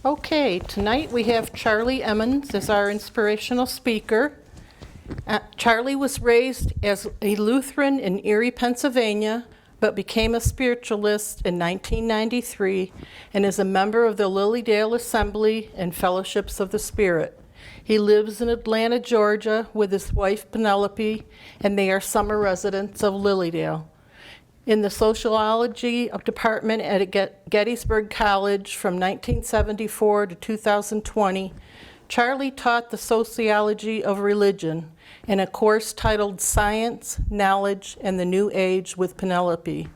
Okay, tonight we have Charlie Emmons as our inspirational speaker. Charlie was raised as a Lutheran in Erie, Pennsylvania, but became a spiritualist in 1993 and is a member of the Lilydale Assembly and Fellowships of the Spirit. He lives in Atlanta, Georgia with his wife Penelope, and they are summer residents of Lilydale. In the sociology department at Gettysburg College from 1974 to 2020, Charlie taught the sociology of religion in a course titled Science, Knowledge, and the New Age with Penelope.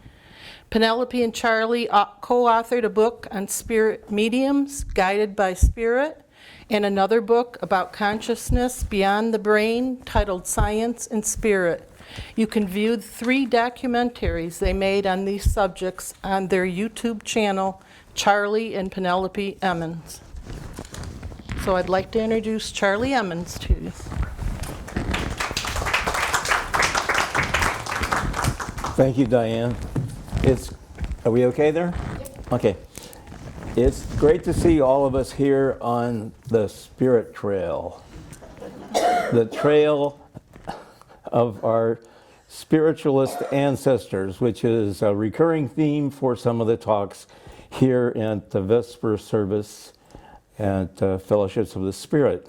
Penelope and Charlie co-authored a book on spirit mediums, Guided by Spirit, and another book about consciousness beyond the brain titled Science and Spirit. You can view 3 documentaries they made on these subjects on their YouTube channel, Charlie and Penelope Emmons. So I'd like to introduce Charlie Emmons to you. Thank you, Diane. Are we okay there? Yep. Okay. It's great to see all of us here on the Spirit Trail. The trail of our spiritualist ancestors, which is a recurring theme for some of the talks here at the Vesper Service at Fellowships of the Spirit.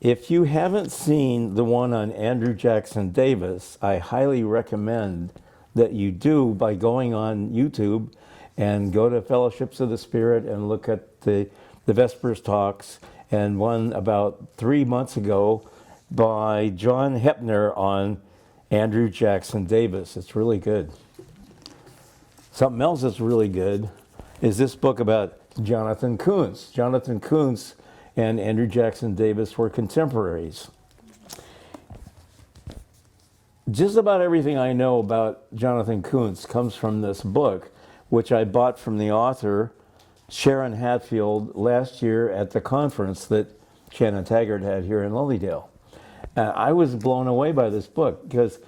If you haven't seen the one on Andrew Jackson Davis, I highly recommend that you do by going on YouTube and go to Fellowships of the Spirit and look at the Vespers talks, and one about 3 months ago by John Hepner on Andrew Jackson Davis. It's really good. Something else that's really good is this book about Jonathan Koons. Jonathan Koons and Andrew Jackson Davis were contemporaries. Just about everything I know about Jonathan Koons comes from this book, which I bought from the author, Sharon Hatfield, last year at the conference that Shannon Taggart had here in Lilydale. I was blown away by this book because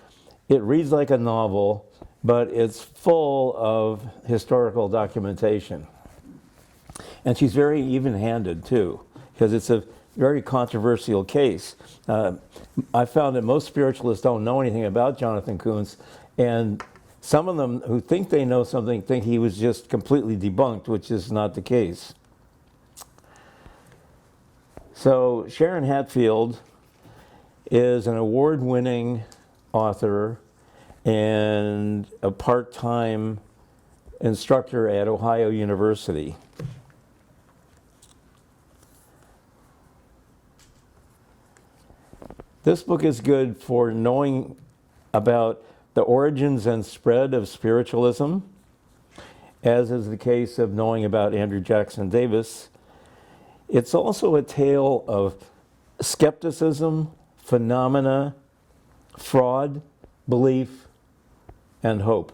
it reads like a novel, but it's full of historical documentation. And she's very even-handed, too, because it's a very controversial case. I found that most spiritualists don't know anything about Jonathan Koons, and some of them who think they know something think he was just completely debunked, which is not the case. So Sharon Hatfield is an award-winning author and a part-time instructor at Ohio University. This book is good for knowing about the origins and spread of spiritualism, as is the case of knowing about Andrew Jackson Davis. It's also a tale of skepticism, phenomena, fraud, belief, and hope.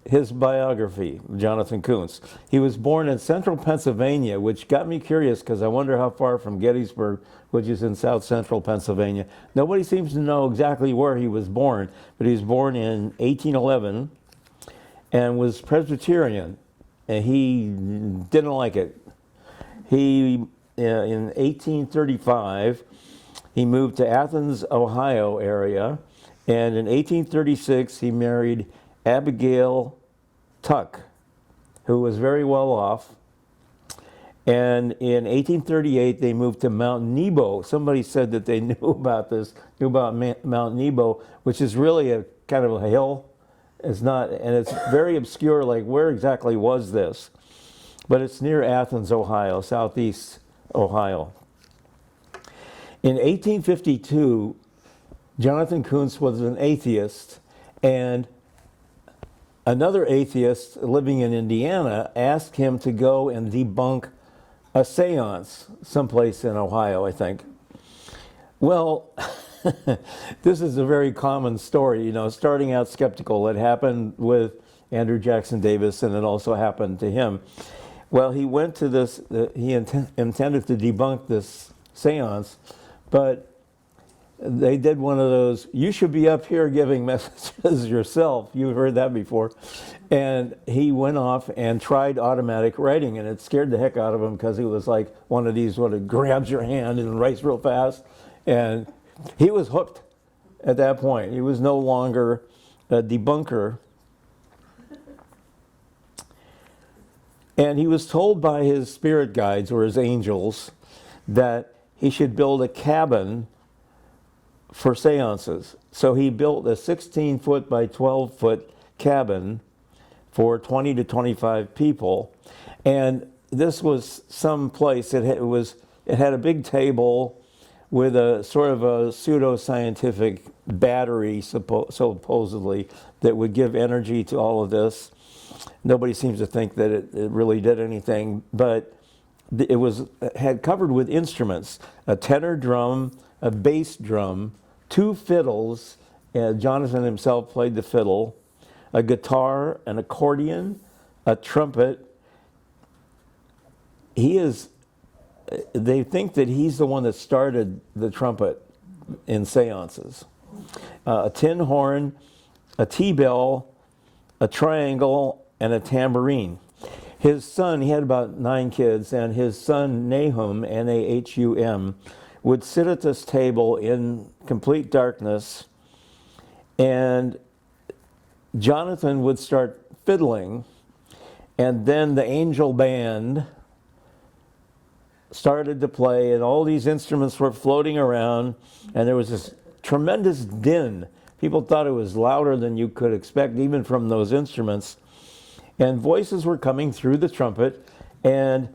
His biography, Jonathan Koons. He was born in central Pennsylvania, which got me curious because I wonder how far from Gettysburg, which is in south central Pennsylvania. Nobody seems to know exactly where he was born, but he was born in 1811 and was Presbyterian, and he didn't like it. In 1835, he moved to Athens, Ohio area, and in 1836 he married Abigail Tuck, who was very well off. And in 1838, they moved to Mount Nebo. Somebody said that they knew about Mount Nebo, which is really a kind of a hill. It's not, and it's very obscure, like where exactly was this? But it's near Athens, Ohio, southeast Ohio. In 1852, Jonathan Koons was an atheist, and another atheist living in Indiana asked him to go and debunk a seance someplace in Ohio, I think. Well, this is a very common story, starting out skeptical. It happened with Andrew Jackson Davis, and it also happened to him. Well, he went to this, he intended to debunk this seance, but they did one of those, you should be up here giving messages yourself. You've heard that before. And he went off and tried automatic writing, and it scared the heck out of him because he was like one of these what grabs your hand and writes real fast. And he was hooked at that point. He was no longer a debunker. And he was told by his spirit guides or his angels that he should build a cabin for seances. So he built a 16-foot by 12-foot cabin for 20 to 25 people. And this was some place, it had a big table with a sort of a pseudo-scientific battery, supposedly, that would give energy to all of this. Nobody seems to think that it really did anything, but it had covered with instruments, a tenor drum, a bass drum, 2 fiddles, Jonathan himself played the fiddle, a guitar, an accordion, a trumpet. They think that he's the one that started the trumpet in seances. A tin horn, a T-bell, a triangle, and a tambourine. His son, he had about 9 kids, and his son Nahum, Nahum, would sit at this table in complete darkness, and Jonathan would start fiddling, and then the angel band started to play, and all these instruments were floating around, and there was this tremendous din. People thought it was louder than you could expect, even from those instruments. And voices were coming through the trumpet, and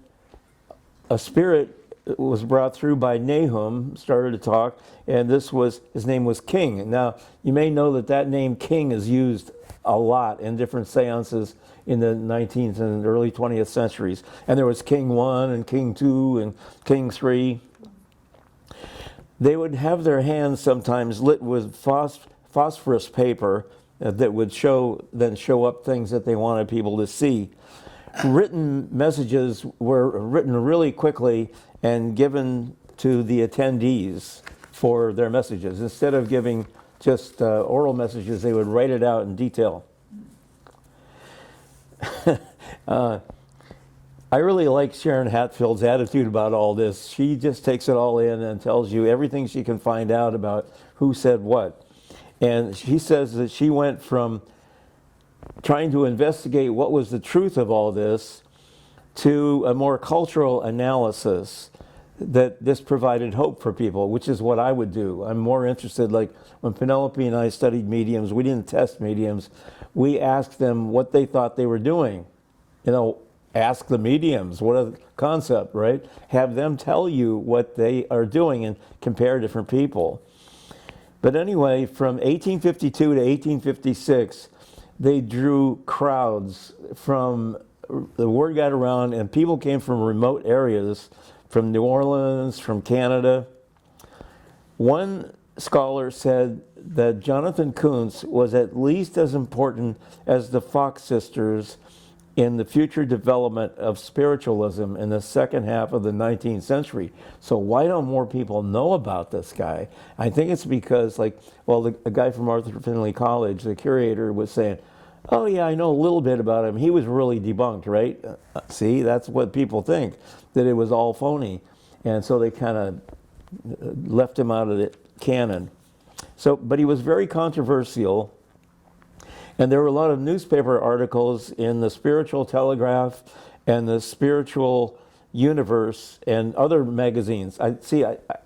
a spirit was brought through by Nahum, started to talk, and his name was King. Now, you may know that name King is used a lot in different seances in the 19th and early 20th centuries. And there was King 1 and King 2 and King 3. They would have their hands sometimes lit with phosphorus paper that would show up things that they wanted people to see. Written messages were written really quickly and given to the attendees for their messages. Instead of giving just oral messages, they would write it out in detail. I really like Sharon Hatfield's attitude about all this. She just takes it all in and tells you everything she can find out about who said what. And she says that she went from trying to investigate what was the truth of all this to a more cultural analysis, that this provided hope for people, which is what I would do. I'm more interested, like when Penelope and I studied mediums, we didn't test mediums. We asked them what they thought they were doing. Ask the mediums, what a concept, right? Have them tell you what they are doing and compare different people. But anyway, from 1852 to 1856, they drew crowds from, the word got around, and people came from remote areas, from New Orleans, from Canada. One scholar said that Jonathan Koons was at least as important as the Fox sisters in the future development of spiritualism in the second half of the 19th century. So why don't more people know about this guy? I think it's because, a guy from Arthur Findlay College, the curator, was saying, oh yeah, I know a little bit about him. He was really debunked, right? See, that's what people think, that it was all phony. And so they kind of left him out of the canon. But he was very controversial. And there were a lot of newspaper articles in the Spiritual Telegraph and the Spiritual Universe and other magazines.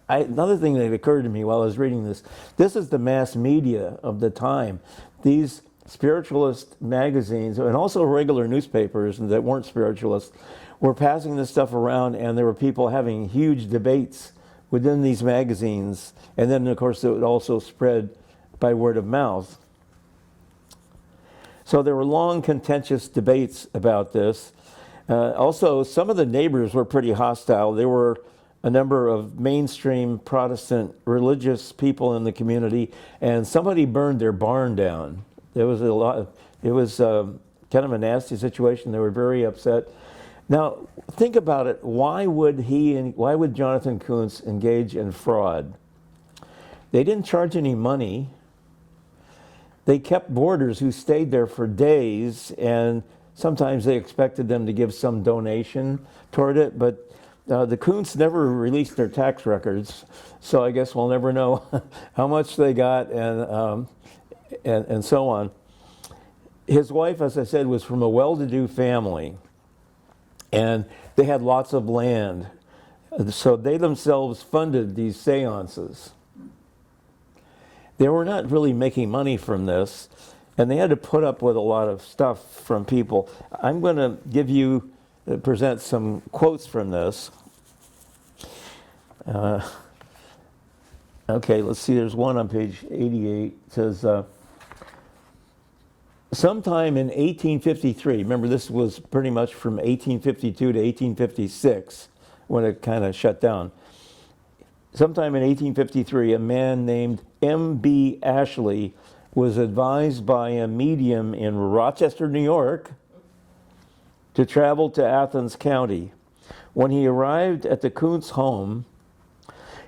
Another thing that occurred to me while I was reading this is the mass media of the time. These spiritualist magazines, and also regular newspapers that weren't spiritualists, were passing this stuff around, and there were people having huge debates within these magazines. And then, of course, it would also spread by word of mouth. So there were long, contentious debates about this. Also, some of the neighbors were pretty hostile. There were a number of mainstream Protestant religious people in the community, and somebody burned their barn down. It was kind of a nasty situation. They were very upset. Now, think about it. Why would Jonathan Koons engage in fraud? They didn't charge any money. They kept boarders who stayed there for days, and sometimes they expected them to give some donation toward it, but the Koons never released their tax records, so I guess we'll never know how much they got and so on. His wife, as I said, was from a well-to-do family, and they had lots of land, so they themselves funded these seances. They were not really making money from this, and they had to put up with a lot of stuff from people. I'm going to present some quotes from this. Okay, let's see, there's one on page 88. It says, sometime in 1853, remember this was pretty much from 1852 to 1856 when it kind of shut down. Sometime in 1853, a man named M.B. Ashley was advised by a medium in Rochester, New York, to travel to Athens County. When he arrived at the Koons home,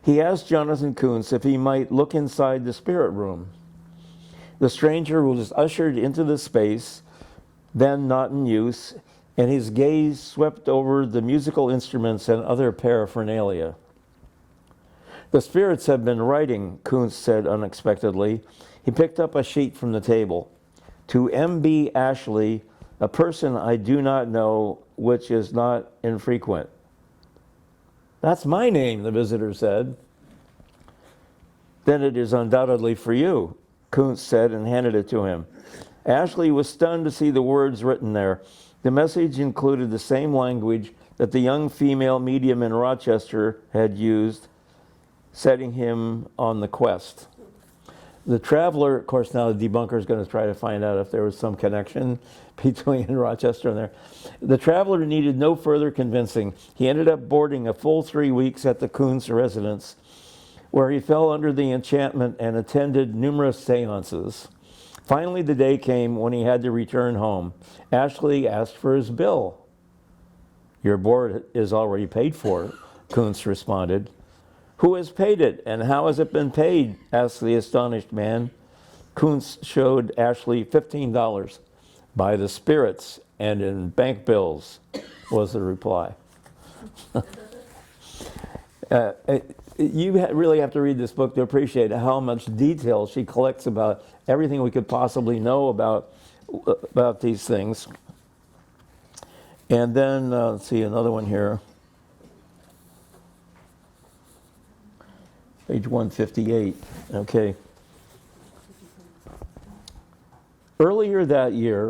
he asked Jonathan Koons if he might look inside the spirit room. The stranger was ushered into the space, then not in use, and his gaze swept over the musical instruments and other paraphernalia. The spirits have been writing, Koons said unexpectedly. He picked up a sheet from the table. To M.B. Ashley, a person I do not know, which is not infrequent. That's my name, the visitor said. Then it is undoubtedly for you, Koons said and handed it to him. Ashley was stunned to see the words written there. The message included the same language that the young female medium in Rochester had used, setting him on the quest. The traveler, of course, now the debunker is going to try to find out if there was some connection between Rochester and there. The traveler needed no further convincing. He ended up boarding a full 3 weeks at the Koons residence, where he fell under the enchantment and attended numerous seances. Finally, the day came when he had to return home. Ashley asked for his bill. Your board is already paid for, Koons responded. Who has paid it, and how has it been paid? Asked the astonished man. Koons showed Ashley $15 by the spirits and in bank bills, was the reply. You really have to read this book to appreciate how much detail she collects about everything we could possibly know about these things. And then, let's see, another one here. Page 158, okay. Earlier that year,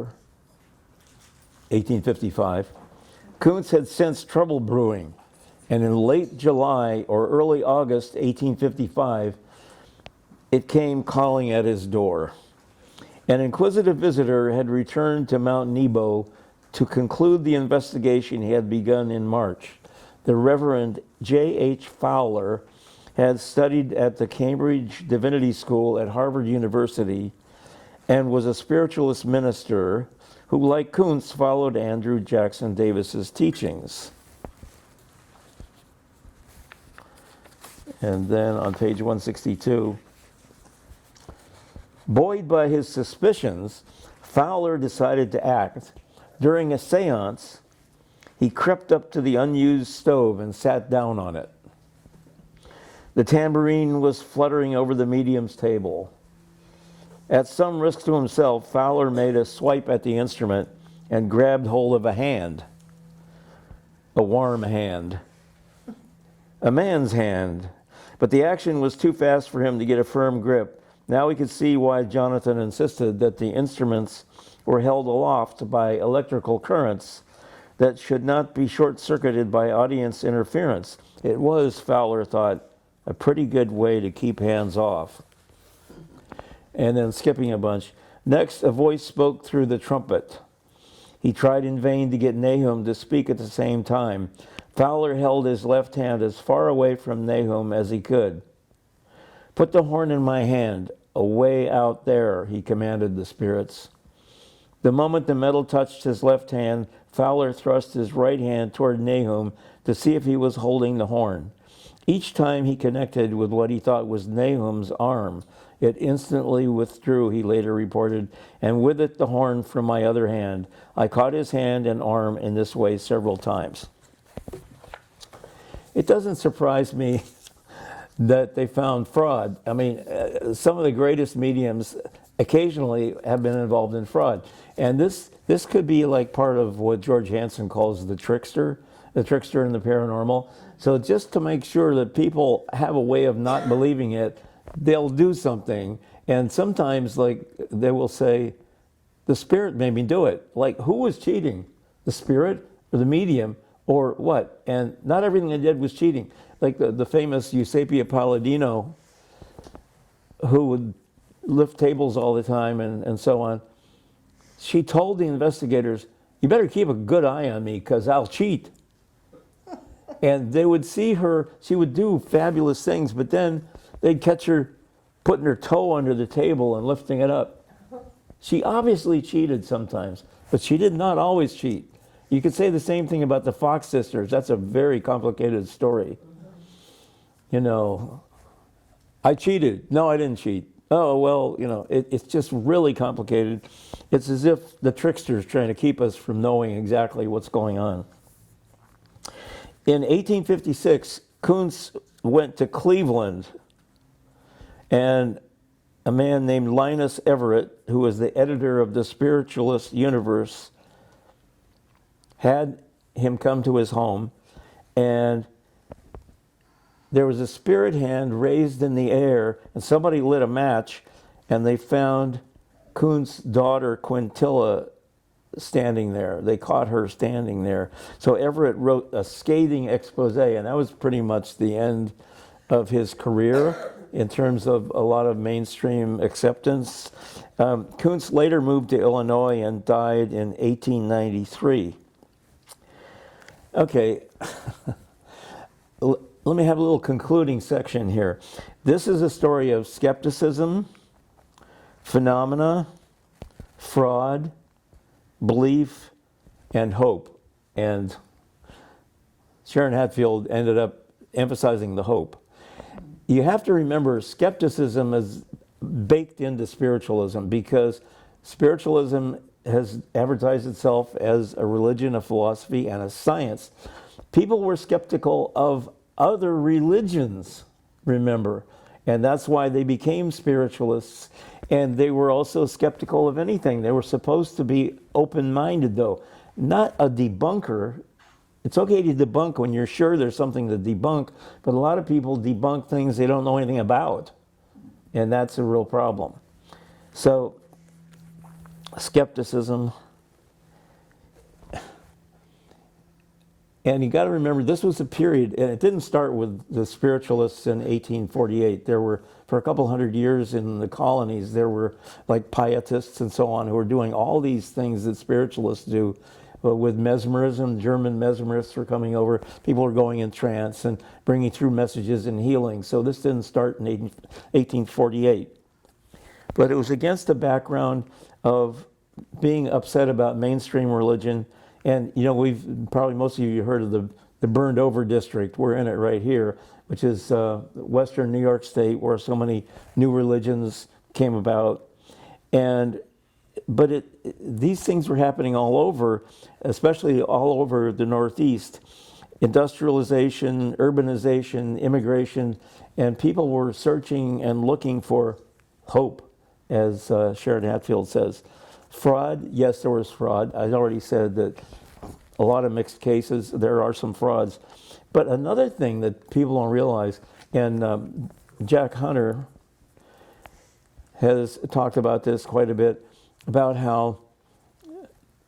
1855, Koons had sensed trouble brewing, and in late July or early August 1855, it came calling at his door. An inquisitive visitor had returned to Mount Nebo to conclude the investigation he had begun in March. The Reverend J.H. Fowler had studied at the Cambridge Divinity School at Harvard University and was a spiritualist minister who, like Koons, followed Andrew Jackson Davis's teachings. And then on page 162, buoyed by his suspicions, Fowler decided to act. During a seance, he crept up to the unused stove and sat down on it. The tambourine was fluttering over the medium's table. At some risk to himself, Fowler made a swipe at the instrument and grabbed hold of a hand, a warm hand, a man's hand. But the action was too fast for him to get a firm grip. Now he could see why Jonathan insisted that the instruments were held aloft by electrical currents that should not be short-circuited by audience interference. It was, Fowler thought, a pretty good way to keep hands off. And then skipping a bunch. Next, a voice spoke through the trumpet. He tried in vain to get Nahum to speak at the same time. Fowler held his left hand as far away from Nahum as he could. Put the horn in my hand, away out there, he commanded the spirits. The moment the metal touched his left hand, Fowler thrust his right hand toward Nahum to see if he was holding the horn. Each time he connected with what he thought was Nahum's arm, it instantly withdrew, he later reported, and with it the horn from my other hand. I caught his hand and arm in this way several times. It doesn't surprise me that they found fraud. I mean, some of the greatest mediums occasionally have been involved in fraud. And this could be like part of what George Hansen calls the trickster and the paranormal. So just to make sure that people have a way of not believing it, they'll do something. And sometimes, like, they will say, the spirit made me do it. Like, who was cheating? The spirit or the medium or what? And not everything they did was cheating. Like the famous Eusapia Palladino, who would lift tables all the time and so on. She told the investigators, you better keep a good eye on me because I'll cheat. And they would see her, she would do fabulous things, but then they'd catch her putting her toe under the table and lifting it up. She obviously cheated sometimes, but she did not always cheat. You could say the same thing about the Fox sisters. That's a very complicated story. You know, I cheated. No, I didn't cheat. Oh, well, you know, it's just really complicated. It's as if the trickster's trying to keep us from knowing exactly what's going on. In 1856, Koons went to Cleveland, and a man named Linus Everett, who was the editor of the Spiritualist Universe, had him come to his home, and there was a spirit hand raised in the air, and somebody lit a match, and they found Koons' daughter Quintilla standing there. They caught her standing there. So Everett wrote a scathing expose, and that was pretty much the end of his career in terms of a lot of mainstream acceptance. Koons later moved to Illinois and died in 1893. Okay, let me have a little concluding section here. This is a story of skepticism, phenomena, fraud, belief, and hope. And Sharon Hatfield ended up emphasizing the hope. You have to remember, skepticism is baked into spiritualism because spiritualism has advertised itself as a religion, a philosophy, and a science. People were skeptical of other religions, remember, and that's why they became spiritualists. And they were also skeptical of anything. They were supposed to be open-minded, though, not a debunker. It's okay to debunk when you're sure there's something to debunk, but a lot of people debunk things they don't know anything about, and that's a real problem. So, skepticism. And you got to remember, this was a period, and it didn't start with the spiritualists in 1848. There were, for a couple hundred years in the colonies, there were like pietists and so on who were doing all these things that spiritualists do. With mesmerism, German mesmerists were coming over. People were going in trance and bringing through messages and healing. So this didn't start in 1848. But it was against the background of being upset about mainstream religion. And, you know, probably most of you heard of the burned over district. We're in it right here, which is Western New York State, where so many new religions came about. But these things were happening all over, especially all over the Northeast. Industrialization, urbanization, immigration, and people were searching and looking for hope, as Sharon Hatfield says. Fraud, yes, there was fraud. I already said that a lot of mixed cases, there are some frauds. But another thing that people don't realize, and Jack Hunter has talked about this quite a bit, about how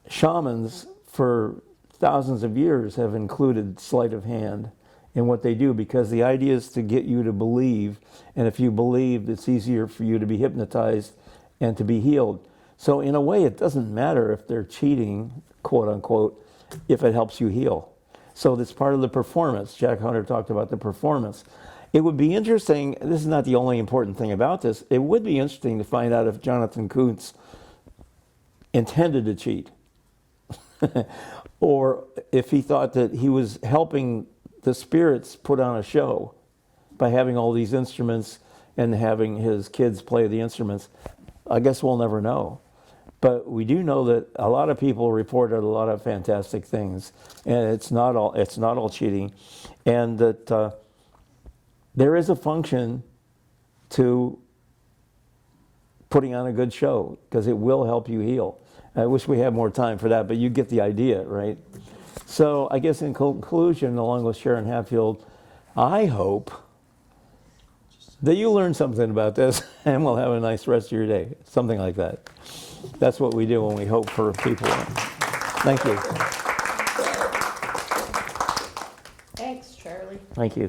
shamans for thousands of years have included sleight of hand in what they do, because the idea is to get you to believe, and if you believe, it's easier for you to be hypnotized and to be healed. So in a way, it doesn't matter if they're cheating, quote unquote, if it helps you heal. So that's part of the performance. Jack Hunter talked about the performance. It would be interesting, this is not the only important thing about this, it would be interesting to find out if Jonathan Koons intended to cheat, or if he thought that he was helping the spirits put on a show by having all these instruments and having his kids play the instruments? I guess we'll never know. But we do know that a lot of people reported a lot of fantastic things, and it's not all cheating, and that there is a function to putting on a good show, because it will help you heal. I wish we had more time for that, but you get the idea, right? So I guess in conclusion, along with Sharon Hatfield, I hope that you learn something about this and we'll have a nice rest of your day. Something like that. That's what we do when we hope for people. Thank you. Thanks, Charlie. Thank you.